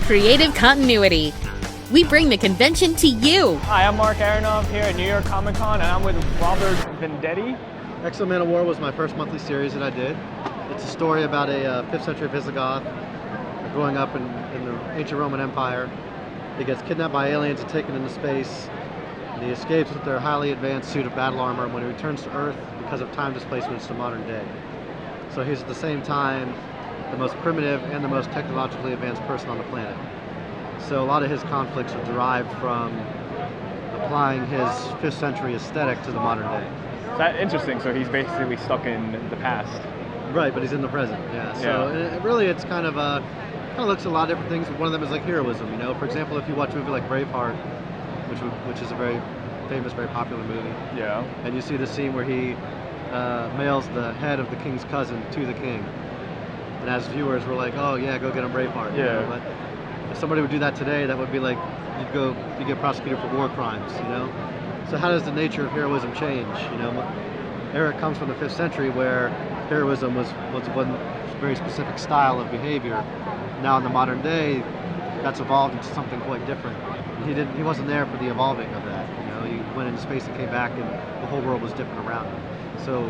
Creative Continuity. We bring the convention to you. Hi, I'm Mark Aronoff here at New York Comic Con, and I'm with Robert Venditti. XO Manowar was my first monthly series that I did. It's a story about a 5th century Visigoth growing up in the ancient Roman Empire. He gets kidnapped by aliens and taken into space. And he escapes with their highly advanced suit of battle armor when he returns to Earth because of time displacements to modern day. So he's at the same time the most primitive and the most technologically advanced person on the planet. So a lot of his conflicts are derived from applying his 5th century aesthetic to the modern day. That's interesting, so he's basically stuck in the past. Right, but he's in the present, yeah. So really it's kind of looks at a lot of different things. One of them is like heroism, you know. For example, if you watch a movie like Braveheart, which is a very famous, very popular movie. Yeah. And you see the scene where he mails the head of the king's cousin to the king. And as viewers, we're like, oh yeah, go get him Braveheart. Yeah. You know? But if somebody would do that today, that would be like, you get prosecuted for war crimes, you know? So how does the nature of heroism change? You know, Eric comes from the 5th century where heroism was one very specific style of behavior. Now in the modern day, that's evolved into something quite different. He wasn't there for the evolving of that. You know, he went into space and came back, and the whole world was different around him. So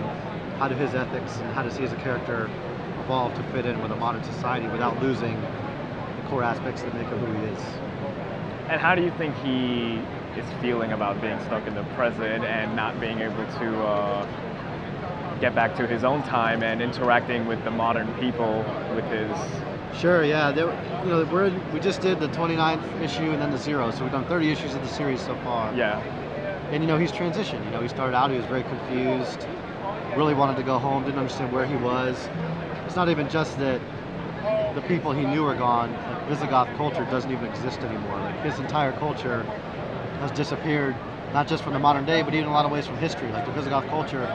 how do his ethics and how does he as a character evolve to fit in with a modern society without losing the core aspects that make him who he is? And how do you think he is feeling about being stuck in the present and not being able to get back to his own time and interacting with the modern people with his... Sure, yeah. We just did the 29th issue and then the 0, so we've done 30 issues of the series so far. Yeah. And you know, he's transitioned. You know, he started out, he was very confused, really wanted to go home, didn't understand where he was. It's not even just that the people he knew are gone. Like, Visigoth culture doesn't even exist anymore. Like, his entire culture has disappeared, not just from the modern day, but even in a lot of ways from history. Like the Visigoth culture,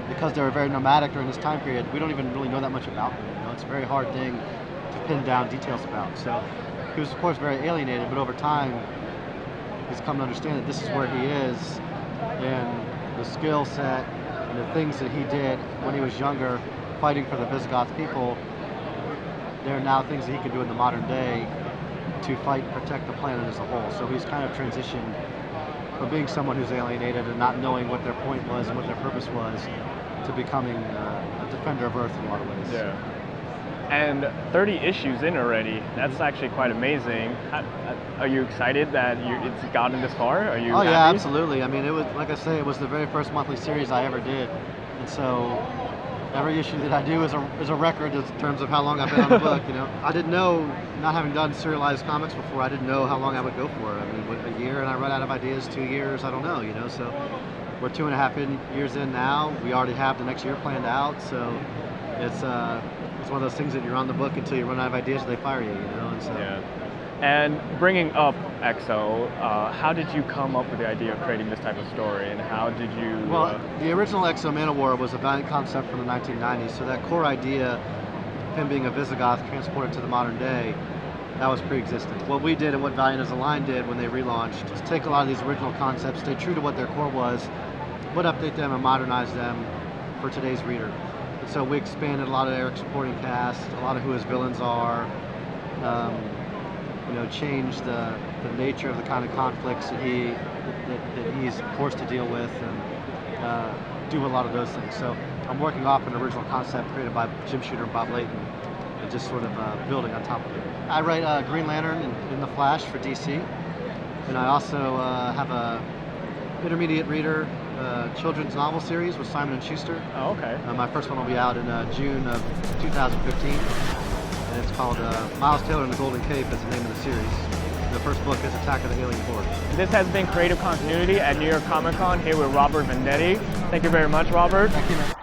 because they were very nomadic during this time period, we don't even really know that much about them. You know, it's a very hard thing to pin down details about. So he was, of course, very alienated, but over time, he's come to understand that this is where he is, and the skill set and the things that he did when he was younger, fighting for the Visigoth people, they're now things that he can do in the modern day to fight and protect the planet as a whole. So he's kind of transitioned from being someone who's alienated and not knowing what their point was and what their purpose was to becoming a defender of Earth in a lot of ways. Yeah. And 30 issues in already. That's actually quite amazing. Are you excited that it's gotten this far? Are you happy? Yeah, absolutely. I mean, it was, like I say, it was the very first monthly series I ever did. And so every issue that I do is a record in terms of how long I've been on the book, you know. I didn't know, not having done serialized comics before, I didn't know how long I would go for it. I mean, a year and I run out of ideas, 2 years, I don't know, you know. So we're 2.5 years in now. We already have the next year planned out. So it's one of those things that you're on the book until you run out of ideas and they fire you, you know. And so. Yeah. And bringing up XO, how did you come up with the idea of creating this type of story, and how did you... Well, the original XO Manowar was a Valiant concept from the 1990s, so that core idea of him being a Visigoth transported to the modern day, that was pre-existing. What we did and what Valiant as a line did when they relaunched was take a lot of these original concepts, stay true to what their core was, but update them and modernize them for today's reader. And so we expanded a lot of Eric's supporting cast, a lot of who his villains are, you know, change the nature of the kind of conflicts that he's forced to deal with, and do a lot of those things. So I'm working off an original concept created by Jim Shooter and Bob Layton, and just sort of building on top of it. I write Green Lantern and The Flash for DC, and I also have a intermediate reader children's novel series with Simon & Schuster. Oh, okay. My first one will be out in June of 2015. And it's called Miles Taylor and the Golden Cape is the name of the series. The first book is Attack of the Alien Horde. This has been Creative Continuity at New York Comic Con, here with Robert Venditti. Thank you very much, Robert. Thank you, man.